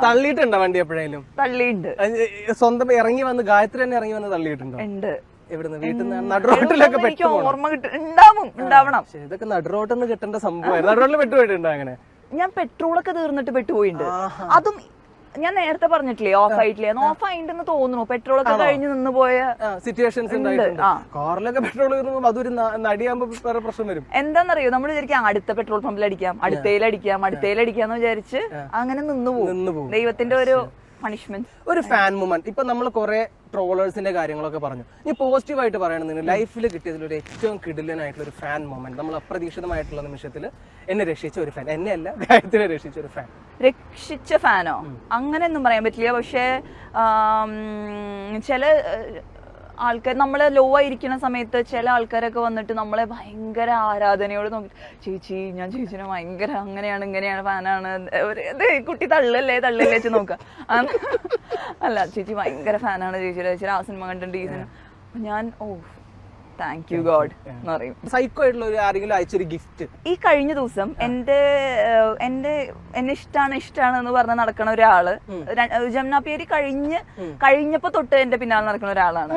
തള്ളിയിട്ടുണ്ടോ വണ്ടി എപ്പോഴേലും? തള്ളിയിട്ടുണ്ട്. സ്വന്തം ഇറങ്ങി വന്ന് ഗായത്രി തന്നെ ഇറങ്ങി വന്ന് തള്ളിയിട്ടുണ്ടോ? ഉണ്ട്. എവിടുന്ന്? വീട്ടിൽ നിന്ന്? നടുറോട്ടിലൊക്കെ ഓർമ്മ ഉണ്ടാവണം. ഇതൊക്കെ നടുറോട്ടിൽ നിന്ന് കിട്ടേണ്ട സംഭവം. നടുറോട്ടിൽ പെട്ടുപോയിട്ടുണ്ടോ അങ്ങനെ? ഞാൻ പെട്രോളൊക്കെ തീർന്നിട്ട് പെട്ടുപോയിട്ടുണ്ട്. അതും ഞാൻ നേരത്തെ പറഞ്ഞിട്ടില്ലേ, ഓഫ് ആയിട്ടില്ലേ? ഓഫ് ആയിട്ടെന്ന് തോന്നുന്നു. പെട്രോൾ ഒക്കെ കഴിഞ്ഞ് നിന്ന് പോയ സിറ്റുവേഷൻസ് കാറിലൊക്കെ പെട്രോൾ തീർന്നുമ്പോ അതൊരു നടിയാകുമ്പോ വേറെ പ്രശ്നം വരും. എന്താന്നറിയോ, നമ്മൾ വിചാരിക്കാം അടുത്ത പെട്രോൾ പമ്പിൽ അടിക്കാം, അടുത്തയിലടിക്കാന്ന് വിചാരിച്ച് അങ്ങനെ നിന്ന് പോകും. ദൈവത്തിന്റെ ഒരു പണിഷ്മെന്റ്. ഒരു ഫാൻ മൂമെന്റ്. ഇപ്പൊ നമ്മൾ കുറെ ട്രോളേഴ്സിന്റെ കാര്യങ്ങളൊക്കെ പറഞ്ഞു. ഇനി പോസിറ്റീവായിട്ട് പറയണമെന്ന് ലൈഫിൽ കിട്ടിയതിൽ ഒരു ഏറ്റവും കിടിലനായിട്ടുള്ള ഒരു ഫാൻ മൊമെന്റ്, നമ്മൾ അപ്രതീക്ഷിതമായിട്ടുള്ള നിമിഷത്തിൽ എന്നെ രക്ഷിച്ച ഒരു ഫാൻ, എന്നെ അല്ല ഗായത്രിയെ രക്ഷിച്ച ഒരു ഫാൻ. രക്ഷിച്ച ഫാനോ? അങ്ങനെയൊന്നും പറയാൻ പറ്റില്ല. പക്ഷെ ചില ആൾക്കാർ നമ്മളെ ലോ ആയിരിക്കുന്ന സമയത്ത് ചില ആൾക്കാരൊക്കെ വന്നിട്ട് നമ്മളെ ഭയങ്കര ആരാധനയോട് നോക്കി, ചേച്ചി ഞാൻ ചേച്ചിനെ ഭയങ്കര അങ്ങനെയാണ് ഇങ്ങനെയാണ് ഫാനാണ്, കുട്ടി തള്ളല്ലേ വെച്ച് നോക്കുക. അല്ല, ചേച്ചി ഭയങ്കര ഫാനാണ് ചേച്ചി ആ സിനിമ കണ്ടിട്ടുണ്ട്, ഈ സിനിമ. ഞാൻ താങ്ക് യു ഗോഡ് എന്ന് പറയും. സൈക്കോ ആയിട്ടുള്ള ആരെങ്കിലും അയച്ചൊരു ഗിഫ്റ്റ്. ഈ കഴിഞ്ഞ ദിവസം എന്നെ ഇഷ്ടാണ് എന്ന് പറഞ്ഞ് നടക്കുന്ന ഒരാള്, ജമുന പേര് കഴിഞ്ഞപ്പോ തൊട്ട് എന്റെ പിന്നാലെ നടക്കുന്ന ഒരാളാണ്.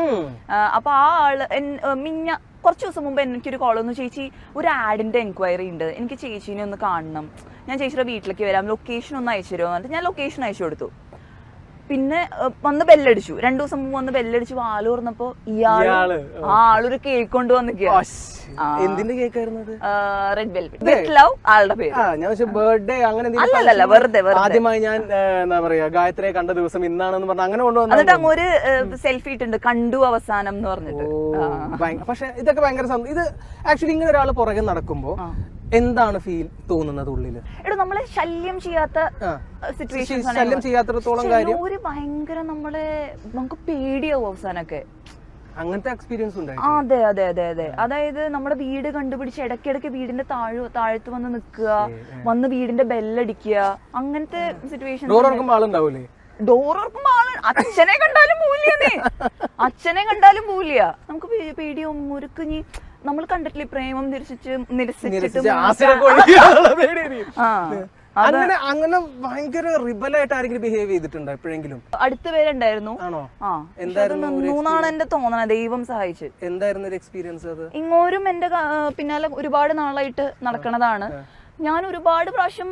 അപ്പൊ ആ ആള് കുറച്ച് ദിവസം മുമ്പ് എനിക്കൊരു കോൾ വന്നു, ചേച്ചി ഒരു ആഡിന്റെ എൻക്വയറി ഉണ്ട്, എനിക്ക് ചേച്ചീനെ ഒന്ന് കാണണം, ഞാൻ ചേച്ചിയുടെ വീട്ടിലേക്ക് വരാം, ലൊക്കേഷൻ ഒന്ന് അയച്ചു തരുമോ എന്ന്. ഞാൻ ലൊക്കേഷൻ അയച്ചു കൊടുത്തു. പിന്നെ വന്ന് ബെല്ലടിച്ചു. 2 ദിവസം മുമ്പ് വന്ന് ബെല്ലടിച്ചു. വാല് തുറന്നപ്പോ ആളൊരു കേക്ക് കൊണ്ടുവന്നിരിക്കുക. എന്തിന്റെ കേക്കായിരുന്നു? റെഡ് വെൽവെറ്റ് വിത്ത് ലവ് ആളുടെ പേര്. ബർത്ത്ഡേ അങ്ങനെ അല്ലല്ല, വെറുതെ. ആദ്യമായി ഞാൻ എന്താ പറയാ ഗായത്രിയെ കണ്ട ദിവസം ഇന്നാണെന്ന് പറഞ്ഞ അങ്ങനെ കൊണ്ടുവന്നു. എന്നിട്ട് അങ്ങ് ഒരു സെൽഫി ഇട്ടുണ്ട്, കണ്ടു അവസാനം എന്ന് പറഞ്ഞിട്ട്. പക്ഷെ ഇതൊക്കെ ഭയങ്കര ഇത് ആക്ച്വലി ഇങ്ങനെ ഒരാൾ പുറകെ നടക്കുമ്പോ എന്താണ് ഫീൽ തോന്നുന്നത് ഉള്ളില്? നമ്മളെ ശല്യം ചെയ്യാത്ത സിറ്റുവേഷൻ, ശല്യം ചെയ്യാത്തിടത്തോളം കാര്യം ഒരു ഭയങ്കര നമുക്ക് പേടിയാവും അവസാനൊക്കെ. അങ്ങനത്തെ എക്സ്പീരിയൻസ് ഉണ്ടായി? അതെ. അതായത് നമ്മുടെ വീട് കണ്ടുപിടിച്ച് ഇടയ്ക്കിടയ്ക്ക് വീടിന്റെ താഴത്ത് വന്ന് നിൽക്കുക, വന്ന് വീടിന്റെ ബെല്ലടിക്കുക, അങ്ങനത്തെ സിറ്റുവേഷൻ. ഡോർ തുറക്കുമ്പോൾ ആളുണ്ടാവൂലേ? ഡോർ തുറക്കുമ്പോ അച്ഛനെ കണ്ടാലും പോവില്ല. നമുക്ക് പേടിയാവും. മുറുക്കുഞ്ഞി നമ്മൾ കണ്ടിട്ടില്ലേ പ്രേമം നിരസിച്ചിട്ട് അങ്ങനെ ഭയങ്കര റിബലായിട്ട് ആരെങ്കിലും ബിഹേവ് ചെയ്തിട്ടുണ്ടോ എപ്പോഴെങ്കിലും? അടുത്ത പേരുണ്ടായിരുന്നു. ആണോ? എന്തായിരുന്നു എന്റെ തോന്നണ, ദൈവം സഹായിച്ച്. എന്തായിരുന്നു ഒരു എക്സ്പീരിയൻസ് അത്? ഇങ്ങോരും എന്റെ പിന്നാലെ ഒരുപാട് നാളായിട്ട് നടക്കണതാണ്. ഞാൻ ഒരുപാട് പ്രാവശ്യം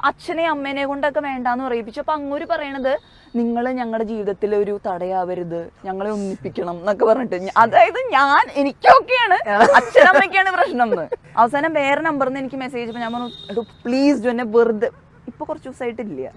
അച്ഛനെ അമ്മേനെ കൊണ്ടൊക്കെ വേണ്ടാന്ന് പറയിപ്പിച്ചു. അപ്പൊ അങ്ങോര് പറയണത്, നിങ്ങള് ഞങ്ങളുടെ ജീവിതത്തിൽ ഒരു തടയാവരുത്, ഞങ്ങളെ ഒന്നിപ്പിക്കണം എന്നൊക്കെ പറഞ്ഞിട്ട്. അതായത് എനിക്കൊക്കെയാണ്, അച്ഛനമ്മയ്ക്കാണ് പ്രശ്നം എന്ന്. അവസാനം വേറെ നമ്പറിൽ നിന്ന് എനിക്ക് മെസ്സേജ്, ഞാൻ പറഞ്ഞു പ്ലീസ് എന്നെ വെറുതെ. ഇപ്പൊ കുറച്ച് ദിവസമായിട്ടില്ല.